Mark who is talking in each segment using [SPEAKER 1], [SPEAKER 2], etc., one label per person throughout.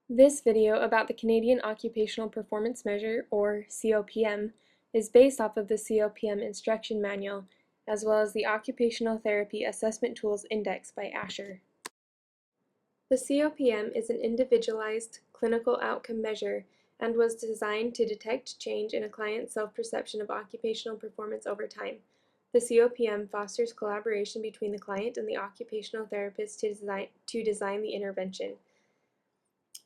[SPEAKER 1] This video about the Canadian Occupational Performance Measure, or COPM, is based off of the COPM Instruction Manual, as well as the Occupational Therapy Assessment Tools Index by Asher. The COPM is an individualized clinical outcome measure and was designed to detect change in a client's self-perception of occupational performance over time. The COPM fosters collaboration between the client and the occupational therapist to design the intervention.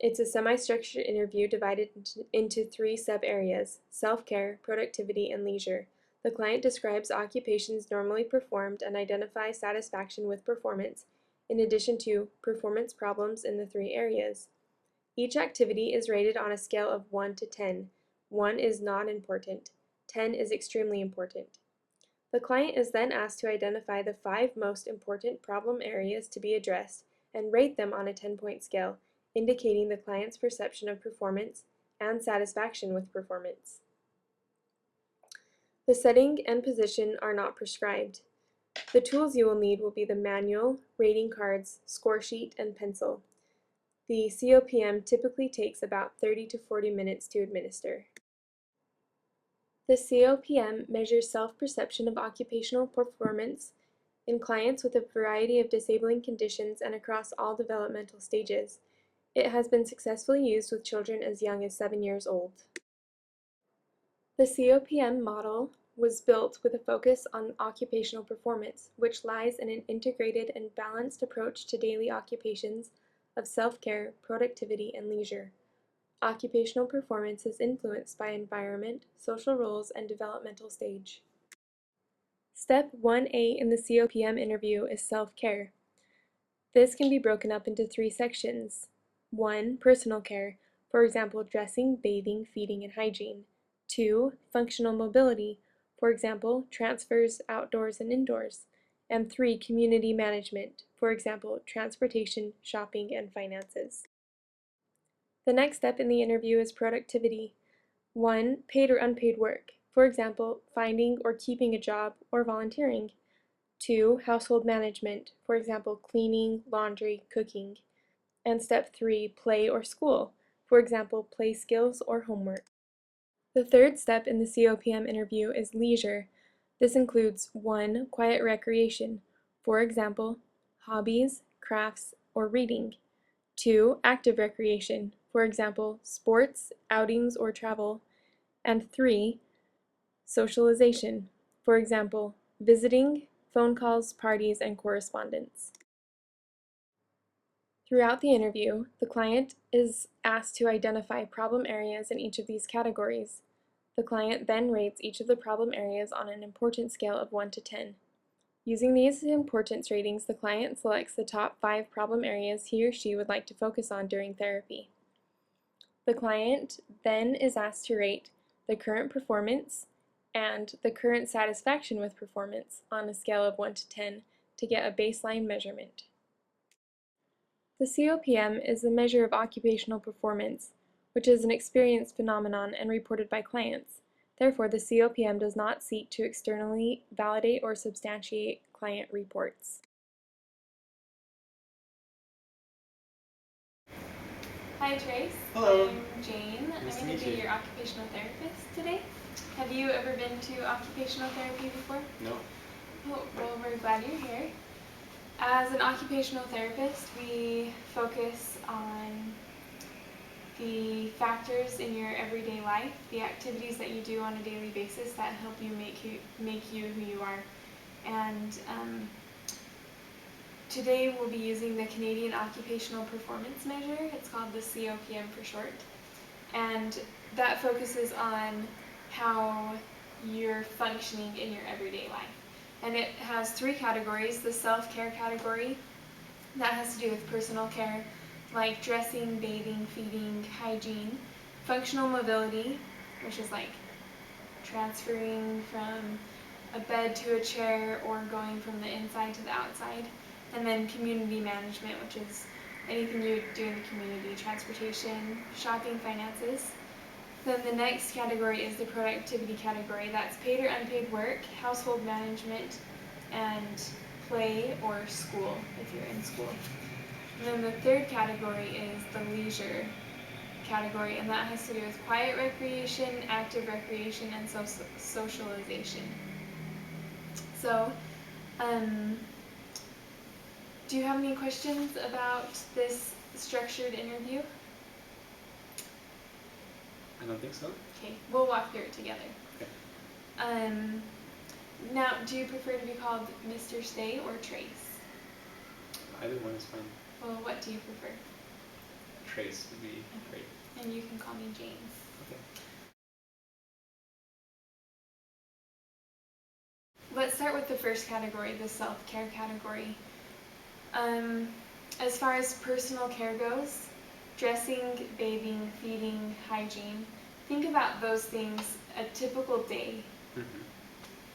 [SPEAKER 1] It's a semi-structured interview divided into three sub-areas: self-care, productivity, and leisure. The client describes occupations normally performed and identifies satisfaction with performance, in addition to performance problems in the three areas. Each activity is rated on a scale of 1 to 10. 1 is not important. 10 is extremely important. The client is then asked to identify the 5 most important problem areas to be addressed and rate them on a 10-point scale, indicating the client's perception of performance and satisfaction with performance. The setting and position are not prescribed. The tools you will need will be the manual, rating cards, score sheet, and pencil. The COPM typically takes about 30 to 40 minutes to administer. The COPM measures self-perception of occupational performance in clients with a variety of disabling conditions and across all developmental stages. It has been successfully used with children as young as 7 years old. The COPM model was built with a focus on occupational performance, which lies in an integrated and balanced approach to daily occupations of self-care, productivity, and leisure. Occupational performance is influenced by environment, social roles, and developmental stage. Step 1A in the COPM interview is self-care. This can be broken up into 3 sections. 1. Personal care, for example, dressing, bathing, feeding, and hygiene. 2. Functional mobility, for example, transfers outdoors and indoors. And 3. Community management, for example, transportation, shopping, and finances. The next step in the interview is productivity. 1. Paid or unpaid work, for example, finding or keeping a job or volunteering. 2. Household management, for example, cleaning, laundry, cooking. And step 3, play or school, for example, play skills or homework. The third step in the COPM interview is leisure. This includes 1. Quiet recreation, for example, hobbies, crafts, or reading. 2. Active recreation, for example, sports, outings, or travel. And 3. Socialization, for example, visiting, phone calls, parties, and correspondence. Throughout the interview, the client is asked to identify problem areas in each of these categories. The client then rates each of the problem areas on an importance scale of 1 to 10. Using these importance ratings, the client selects the top 5 problem areas he or she would like to focus on during therapy. The client then is asked to rate the current performance and the current satisfaction with performance on a scale of 1 to 10 to get a baseline measurement. The COPM is a measure of occupational performance, which is an experienced phenomenon and reported by clients. Therefore, the COPM does not seek to externally validate or substantiate client reports. Hi Trace.
[SPEAKER 2] Hello.
[SPEAKER 1] I'm Jane.
[SPEAKER 2] Nice
[SPEAKER 1] I'm
[SPEAKER 2] to
[SPEAKER 1] going to
[SPEAKER 2] meet
[SPEAKER 1] be
[SPEAKER 2] you.
[SPEAKER 1] your occupational therapist today. Have you ever been to occupational therapy before?
[SPEAKER 2] No.
[SPEAKER 1] Oh, well, we're glad you're here. As an occupational therapist, we focus on the factors in your everyday life, the activities that you do on a daily basis that help you make you who you are. And today we'll be using the Canadian Occupational Performance Measure. It's called the COPM for short. And that focuses on how you're functioning in your everyday life. And it has 3 categories. The self-care category, that has to do with personal care, like dressing, bathing, feeding, hygiene. Functional mobility, which is like transferring from a bed to a chair or going from the inside to the outside. And then community management, which is anything you would do in the community, transportation, shopping, finances. Then the next category is the productivity category. That's paid or unpaid work, household management, and play or school, if you're in school. And then the third category is the leisure category, and that has to do with quiet recreation, active recreation, and socialization. So, do you have any questions about this structured interview?
[SPEAKER 2] I don't think so.
[SPEAKER 1] Okay, we'll walk through it together.
[SPEAKER 2] Okay.
[SPEAKER 1] Now, do you prefer to be called Mr. Stay or Trace?
[SPEAKER 2] Either one is fine.
[SPEAKER 1] Well, what do you prefer?
[SPEAKER 2] Trace would be great.
[SPEAKER 1] And you can call me James.
[SPEAKER 2] Okay.
[SPEAKER 1] Let's start with the first category, the self-care category. As far as personal care goes, dressing, bathing, feeding, hygiene, think about those things a typical day.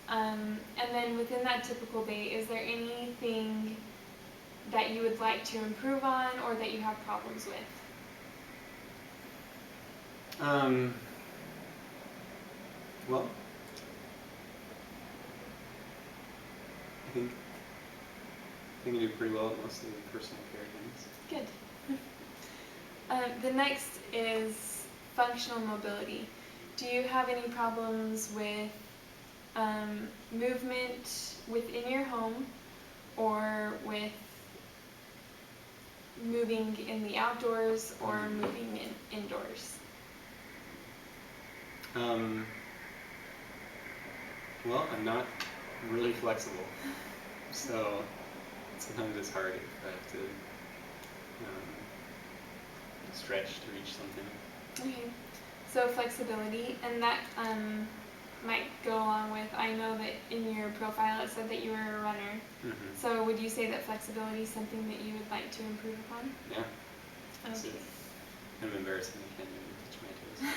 [SPEAKER 1] And then within that typical day, is there anything that you would like to improve on or that you have problems with?
[SPEAKER 2] Well, I think I do pretty well at most of the personal care things.
[SPEAKER 1] Good. The next is functional mobility. Do you have any problems with movement within your home or with moving in the outdoors or moving indoors?
[SPEAKER 2] Well, I'm not really flexible, so sometimes it's hard if I have to stretch to reach something.
[SPEAKER 1] Okay, so flexibility, and that might go along with, I know that in your profile it said that you were a runner, so would you say that flexibility is something that you would like to improve upon?
[SPEAKER 2] Yeah.
[SPEAKER 1] Okay.
[SPEAKER 2] I'm embarrassed when I can't even touch my toes.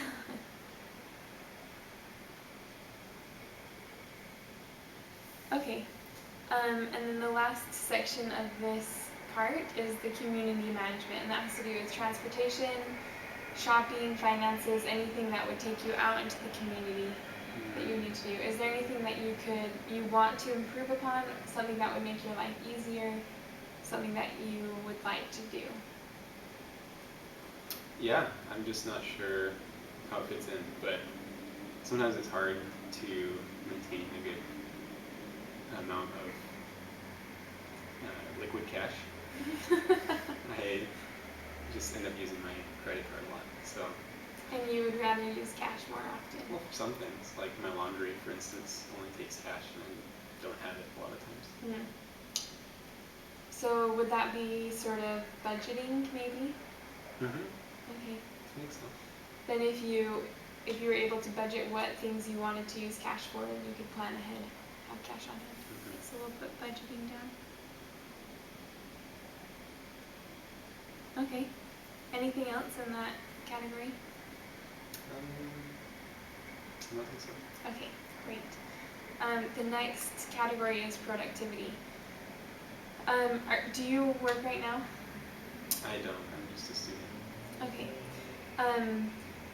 [SPEAKER 1] Okay, and then the last section of this part is the community management, and that has to do with transportation, shopping, finances, anything that would take you out into the community that you need to do. Is there anything that you want to improve upon, something that would make your life easier, something that you would like to do?
[SPEAKER 2] Yeah, I'm just not sure how it fits in, but sometimes it's hard to maintain a good amount of liquid cash. I just end up using my credit card a lot, so.
[SPEAKER 1] And you would rather use cash more often?
[SPEAKER 2] Well, for some things, like my laundry, for instance, only takes cash, and I don't have it a lot of times.
[SPEAKER 1] So would that be sort of budgeting, maybe? Okay.
[SPEAKER 2] I think so.
[SPEAKER 1] Then if you were able to budget what things you wanted to use cash for, then you could plan ahead, have cash on hand. So we'll put budgeting down. Okay. Anything else in that category?
[SPEAKER 2] I don't think so.
[SPEAKER 1] Okay, great. The next category is productivity. Do you work right now?
[SPEAKER 2] I don't. I'm just a student.
[SPEAKER 1] Okay.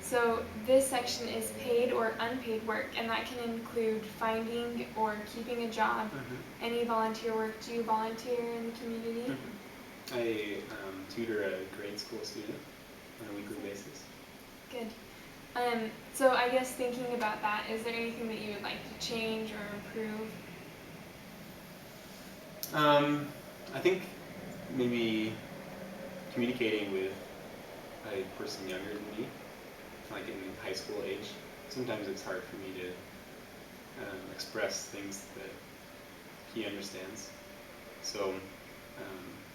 [SPEAKER 1] So this section is paid or unpaid work, and that can include finding or keeping a job, any volunteer work. Do you volunteer in the community?
[SPEAKER 2] I tutor a grade school student on a weekly basis.
[SPEAKER 1] Good. So I guess thinking about that, is there anything that you would like to change or improve?
[SPEAKER 2] I think maybe communicating with a person younger than me, like in high school age. Sometimes it's hard for me to express things that he understands. So,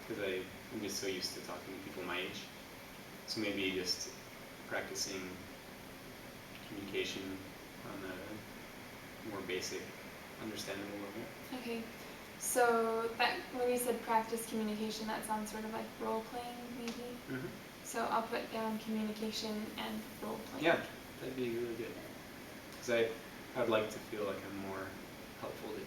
[SPEAKER 2] because I'm just so used to talking to people my age. So maybe just practicing communication on a more basic, understandable level.
[SPEAKER 1] Okay. So that when you said practice communication, that sounds sort of like role playing, maybe? So I'll put down communication and role playing.
[SPEAKER 2] Yeah, that'd be really good. Because I'd like to feel like I'm more helpful to him.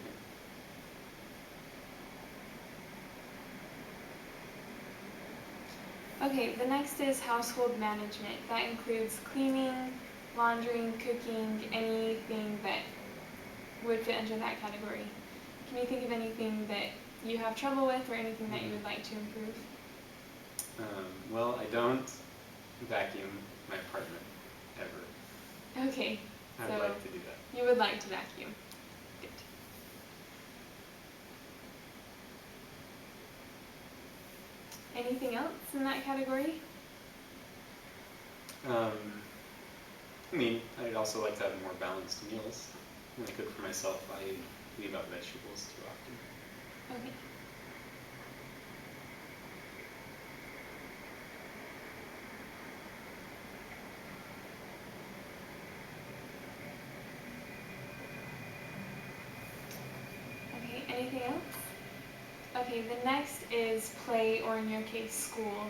[SPEAKER 1] Okay, the next is household management. That includes cleaning, laundering, cooking, anything that would fit under that category. Can you think of anything that you have trouble with or anything that you would like to improve?
[SPEAKER 2] Well, I don't vacuum my apartment ever.
[SPEAKER 1] Okay.
[SPEAKER 2] I
[SPEAKER 1] So
[SPEAKER 2] would like to do that.
[SPEAKER 1] you would like to vacuum. Good. Anything else in that category?
[SPEAKER 2] I mean, I'd also like to have more balanced meals. When I cook for myself, I leave out vegetables too often.
[SPEAKER 1] Okay. Okay, anything else? Okay, the next is play, or in your case, school.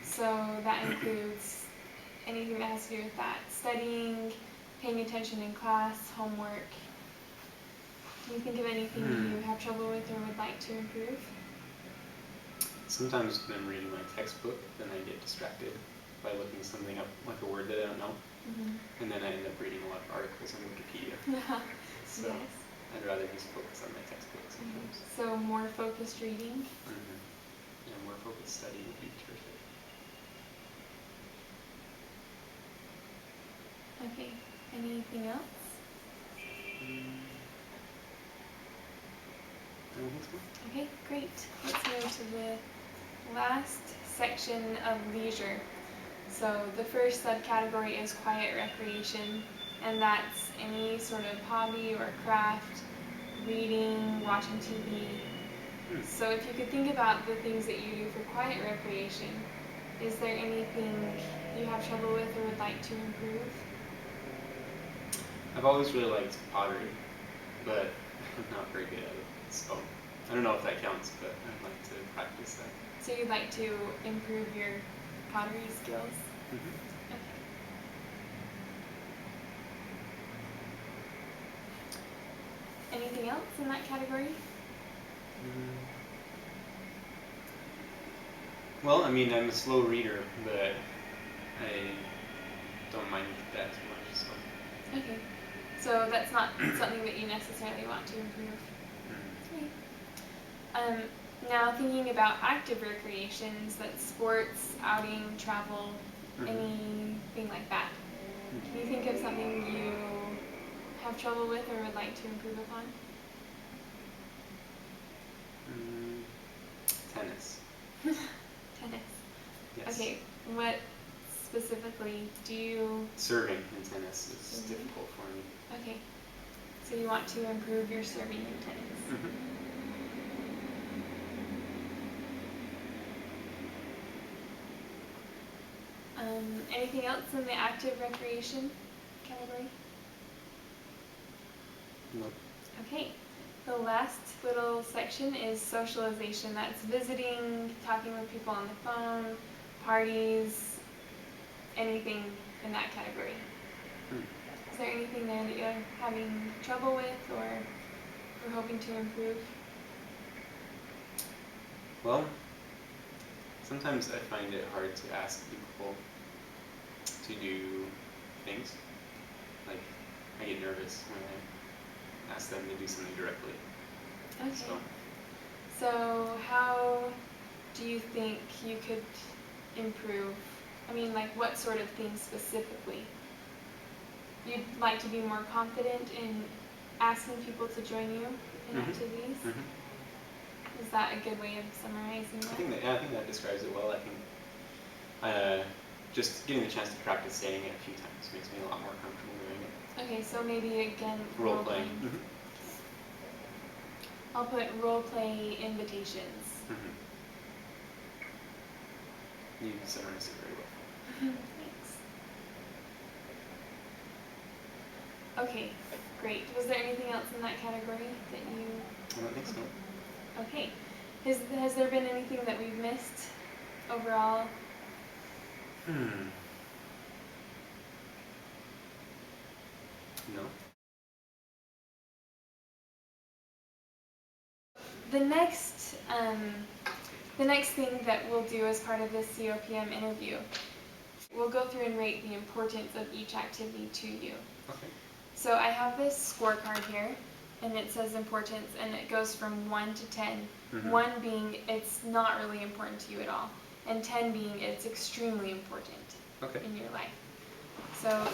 [SPEAKER 1] So that includes anything that has to do with that. Studying, paying attention in class, homework. Can you think of anything you have trouble with or would like to improve?
[SPEAKER 2] Sometimes when I'm reading my textbook, then I get distracted by looking something up, like a word that I don't know. And then I end up reading a lot of articles on Wikipedia. So
[SPEAKER 1] Yes.
[SPEAKER 2] I'd rather just focus on my textbook sometimes.
[SPEAKER 1] So more focused reading.
[SPEAKER 2] Yeah, more focused study would be terrific.
[SPEAKER 1] Okay, anything else?
[SPEAKER 2] I don't think so.
[SPEAKER 1] Okay, great. Let's move to the last section of leisure. So the first subcategory is quiet recreation, and that's any sort of hobby or craft, reading, watching TV. So if you could think about the things that you do for quiet recreation, is there anything you have trouble with or would like to improve?
[SPEAKER 2] I've always really liked pottery, but I'm not very good at it. So I don't know if that counts, but I'd like to practice that.
[SPEAKER 1] So you'd like to improve your pottery skills? Okay. Anything else in that category?
[SPEAKER 2] Well, I mean, I'm a slow reader, but I don't mind that too much. So.
[SPEAKER 1] Okay. So that's not something that you necessarily want to improve. Okay. Now thinking about active recreations, that's sports, outing, travel, anything like that. Can you think of something you have trouble with or would like to improve upon?
[SPEAKER 2] Tennis.
[SPEAKER 1] Tennis.
[SPEAKER 2] Yes.
[SPEAKER 1] Okay. What specifically do you...
[SPEAKER 2] Serving in tennis is difficult for me.
[SPEAKER 1] Okay. So you want to improve your serving in tennis. Anything else in the active recreation category?
[SPEAKER 2] Nope.
[SPEAKER 1] Okay. The last little section is socialization. That's visiting, talking with people on the phone, parties, anything in that category. Is there anything there that you're having trouble with or you're hoping to improve?
[SPEAKER 2] Well, sometimes I find it hard to ask people to do things. Like, I get nervous when I ask them to do something directly.
[SPEAKER 1] Okay. So how do you think you could improve? I mean, like what sort of things specifically? You'd like to be more confident in asking people to join you in activities? Is that a good way of summarizing that?
[SPEAKER 2] I think that describes it well. I think just getting the chance to practice saying it a few times makes me a lot more comfortable doing it.
[SPEAKER 1] Okay, so maybe again
[SPEAKER 2] Role playing.
[SPEAKER 1] I'll put role play invitations.
[SPEAKER 2] You summarized it very well.
[SPEAKER 1] Thanks. Okay, great. Was there anything else in that category that you...
[SPEAKER 2] I don't think so.
[SPEAKER 1] Okay. Has there been anything that we've missed overall?
[SPEAKER 2] No.
[SPEAKER 1] The next thing that we'll do as part of this COPM interview, we'll go through and rate the importance of each activity to you.
[SPEAKER 2] Okay.
[SPEAKER 1] So I have this scorecard here, and it says importance, and it goes from 1 to 10. 1 being it's not really important to you at all, and 10 being it's extremely important. in your life. So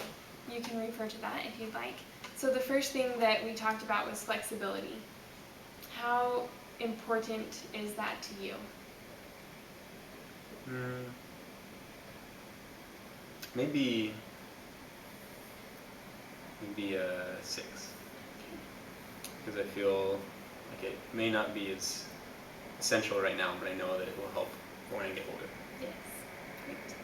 [SPEAKER 1] you can refer to that if you'd like. So the first thing that we talked about was flexibility. How important is that to you?
[SPEAKER 2] Maybe a 6. Because I feel like it may not be as essential right now, but I know that it will help when I get older.
[SPEAKER 1] Yes, great.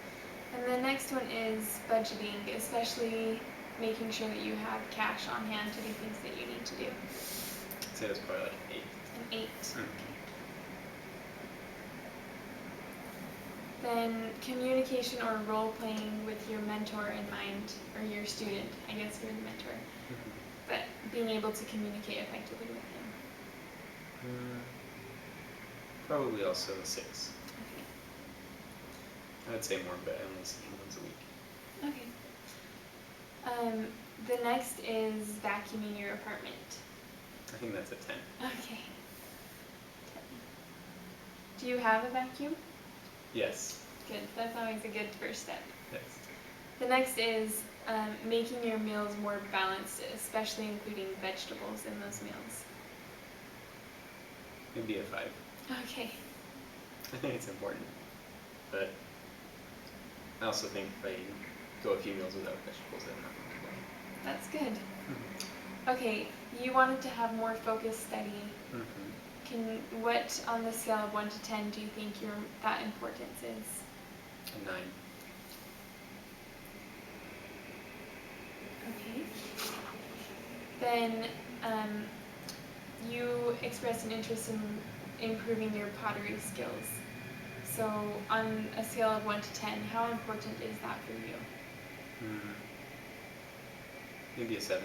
[SPEAKER 1] And the next one is budgeting, especially making sure that you have cash on hand to do things that you need to do.
[SPEAKER 2] I'd say that's probably like an 8.
[SPEAKER 1] An 8. Then communication or role playing with your mentor in mind, or your student. I guess you're the mentor. But being able to communicate effectively with him.
[SPEAKER 2] Probably also a 6.
[SPEAKER 1] Okay.
[SPEAKER 2] I would say more, but I only see him once a week.
[SPEAKER 1] Okay. The next is vacuuming your apartment.
[SPEAKER 2] I think that's a 10.
[SPEAKER 1] Okay. 10. Do you have a vacuum?
[SPEAKER 2] Yes.
[SPEAKER 1] Good. That's always a good first step.
[SPEAKER 2] Yes.
[SPEAKER 1] The next is making your meals more balanced, especially including vegetables in those meals.
[SPEAKER 2] Maybe a 5.
[SPEAKER 1] Okay.
[SPEAKER 2] I think it's important, but I also think if I go a few meals without vegetables, then I'm not going to complain.
[SPEAKER 1] That's good. Okay, you wanted to have more focused study. What on the scale of 1 to 10 do you think that importance is?
[SPEAKER 2] A 9.
[SPEAKER 1] Okay. Then you expressed an interest in improving your pottery skills. So on a scale of 1 to 10, how important is that for you?
[SPEAKER 2] Maybe a 7.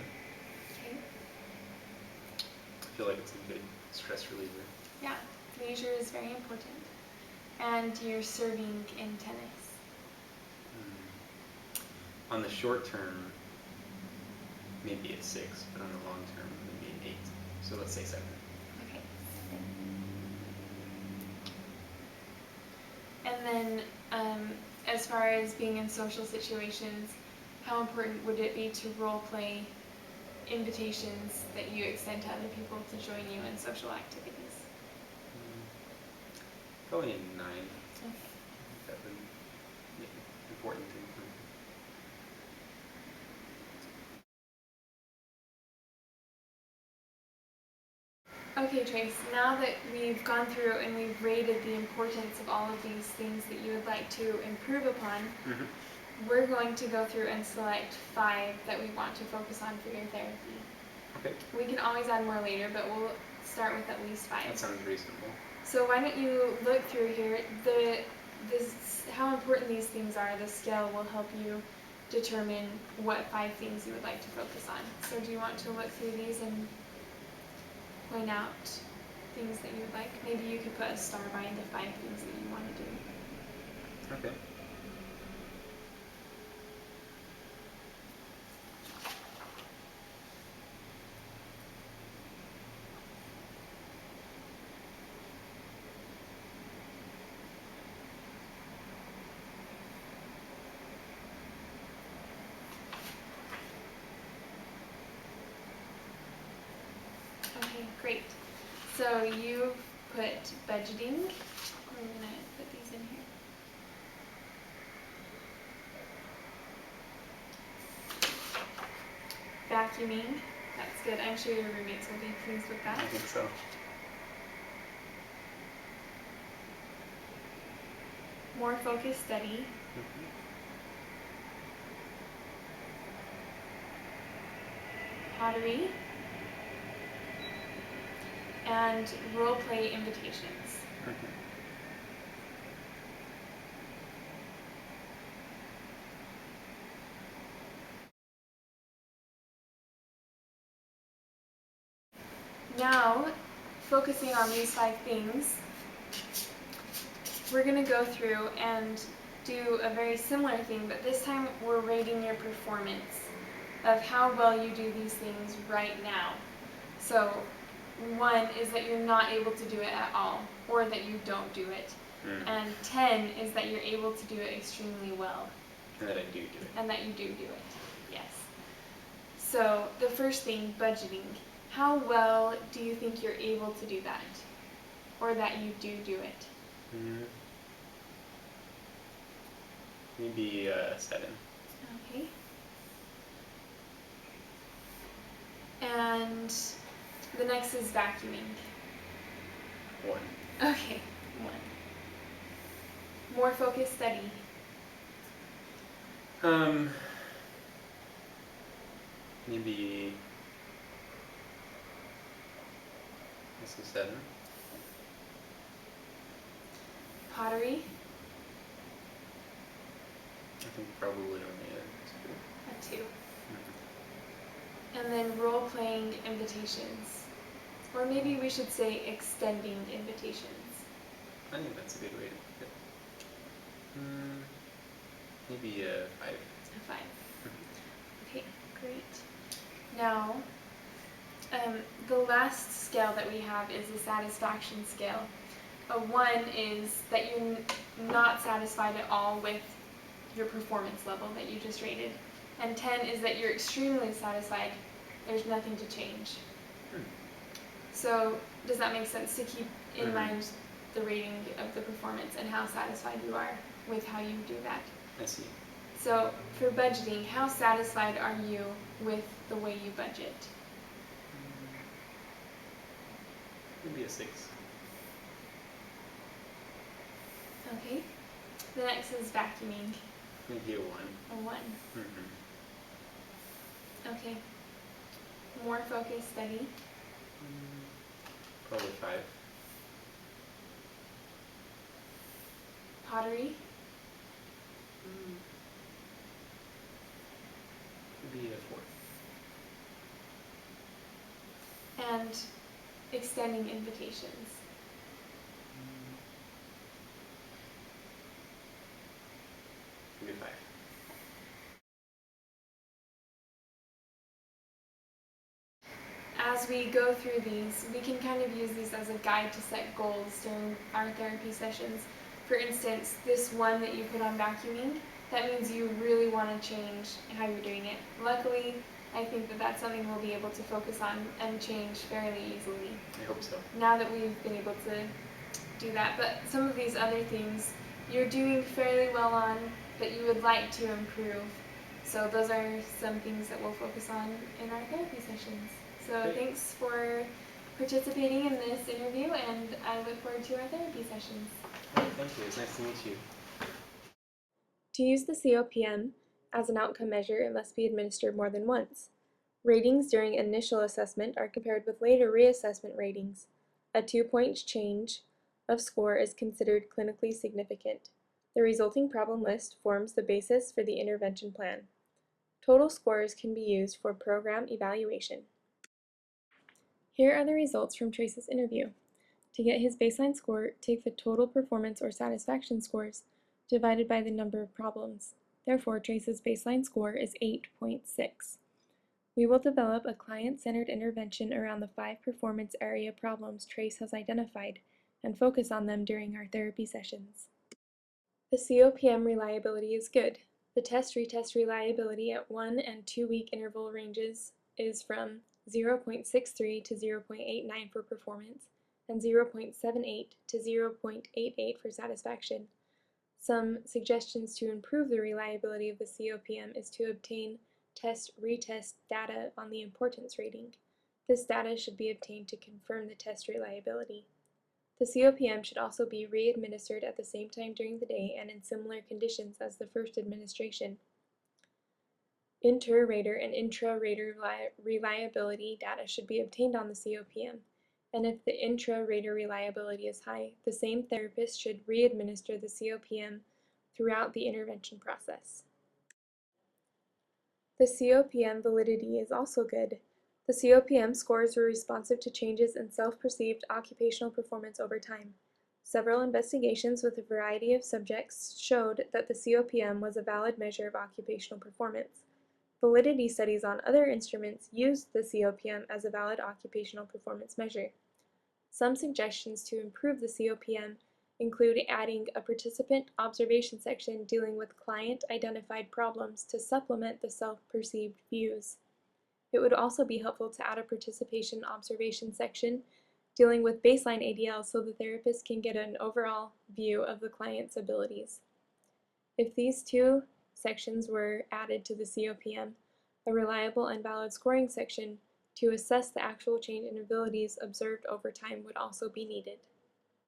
[SPEAKER 1] Okay.
[SPEAKER 2] I feel like it's a good stress reliever.
[SPEAKER 1] Yeah, leisure is very important. And you're serving in tennis.
[SPEAKER 2] On the short term, maybe a 6, but on the long term, maybe an 8. So let's say 7.
[SPEAKER 1] Okay. And then, as far as being in social situations, how important would it be to role play invitations that you extend to other people to join you in social activities?
[SPEAKER 2] Probably a 9.
[SPEAKER 1] Okay.
[SPEAKER 2] That would be important to include.
[SPEAKER 1] Okay, Trace, now that we've gone through and we've rated the importance of all of these things that you would like to improve upon, we're going to go through and select 5 that we want to focus on for your therapy.
[SPEAKER 2] Okay.
[SPEAKER 1] We can always add more later, but we'll start with at least 5.
[SPEAKER 2] That sounds reasonable.
[SPEAKER 1] So why don't you look through here, how important these things are, the scale will help you determine what 5 things you would like to focus on. So do you want to look through these and point out things that you would like? Maybe you could put a star by the 5 things that you want to do.
[SPEAKER 2] Okay.
[SPEAKER 1] Okay, great. So you put budgeting. We're going to put these in here. Vacuuming. That's good. I'm sure your roommates will be pleased with that.
[SPEAKER 2] I think so.
[SPEAKER 1] More focused study. Pottery. And role play invitations. Now, focusing on these 5 things, we're going to go through and do a very similar thing, but this time we're rating your performance of how well you do these things right now. So 1 is that you're not able to do it at all, or that you don't do it. And 10 is that you're able to do it extremely well.
[SPEAKER 2] And that I do it.
[SPEAKER 1] And that you do it, yes. So the first thing, budgeting. How well do you think you're able to do that? Or that you do it?
[SPEAKER 2] Maybe 7.
[SPEAKER 1] Okay. And the next is vacuuming.
[SPEAKER 2] 1.
[SPEAKER 1] Okay, 1. More focused study.
[SPEAKER 2] Maybe this is 7.
[SPEAKER 1] Pottery.
[SPEAKER 2] I think probably only
[SPEAKER 1] A 2. And then role-playing invitations. Or maybe we should say extending invitations.
[SPEAKER 2] I think that's a good way to put it. Maybe a 5.
[SPEAKER 1] A 5. Okay, great. Now, the last scale that we have is the satisfaction scale. A 1 is that you're not satisfied at all with your performance level that you just rated. And 10 is that you're extremely satisfied. There's nothing to change. So does that make sense to keep in mind the rating of the performance and how satisfied you are with how you do that?
[SPEAKER 2] I see.
[SPEAKER 1] So for budgeting, how satisfied are you with the way you budget?
[SPEAKER 2] Maybe a 6.
[SPEAKER 1] Okay. The next is vacuuming.
[SPEAKER 2] Maybe a 1.
[SPEAKER 1] A 1. Okay. More focused study.
[SPEAKER 2] Probably 5.
[SPEAKER 1] Pottery.
[SPEAKER 2] Maybe a 4.
[SPEAKER 1] And extending invitations.
[SPEAKER 2] Maybe 5.
[SPEAKER 1] As we go through these, we can kind of use these as a guide to set goals during our therapy sessions. For instance, this one that you put on vacuuming, that means you really want to change how you're doing it. Luckily, I think that that's something we'll be able to focus on and change fairly easily.
[SPEAKER 2] I hope so.
[SPEAKER 1] Now that we've been able to do that. But some of these other things you're doing fairly well on, but you would like to improve. So those are some things that we'll focus on in our therapy sessions. So
[SPEAKER 2] Great.
[SPEAKER 1] Thanks for participating in this interview, and I look forward to our therapy sessions.
[SPEAKER 2] Thank you. It's nice to meet you.
[SPEAKER 1] To use the COPM as an outcome measure, it must be administered more than once. Ratings during initial assessment are compared with later reassessment ratings. A 2-point change of score is considered clinically significant. The resulting problem list forms the basis for the intervention plan. Total scores can be used for program evaluation. Here are the results from Trace's interview. To get his baseline score, take the total performance or satisfaction scores divided by the number of problems. Therefore, Trace's baseline score is 8.6. We will develop a client-centered intervention around the 5 performance area problems Trace has identified and focus on them during our therapy sessions. The COPM reliability is good. The test-retest reliability at 1 and 2 week interval ranges is from 0.63 to 0.89 for performance and 0.78 to 0.88 for satisfaction. Some suggestions to improve the reliability of the COPM is to obtain test-retest data on the importance rating. This data should be obtained to confirm the test reliability. The COPM should also be re-administered at the same time during the day and in similar conditions as the first administration. Inter-rater and intra-rater reliability data should be obtained on the COPM, and if the intra-rater reliability is high, the same therapist should re-administer the COPM throughout the intervention process. The COPM validity is also good. The COPM scores were responsive to changes in self-perceived occupational performance over time. Several investigations with a variety of subjects showed that the COPM was a valid measure of occupational performance. Validity studies on other instruments used the COPM as a valid occupational performance measure. Some suggestions to improve the COPM include adding a participant observation section dealing with client-identified problems to supplement the self-perceived views. It would also be helpful to add a participation observation section dealing with baseline ADL so the therapist can get an overall view of the client's abilities. If these two sections were added to the COPM, a reliable and valid scoring section to assess the actual change in abilities observed over time would also be needed.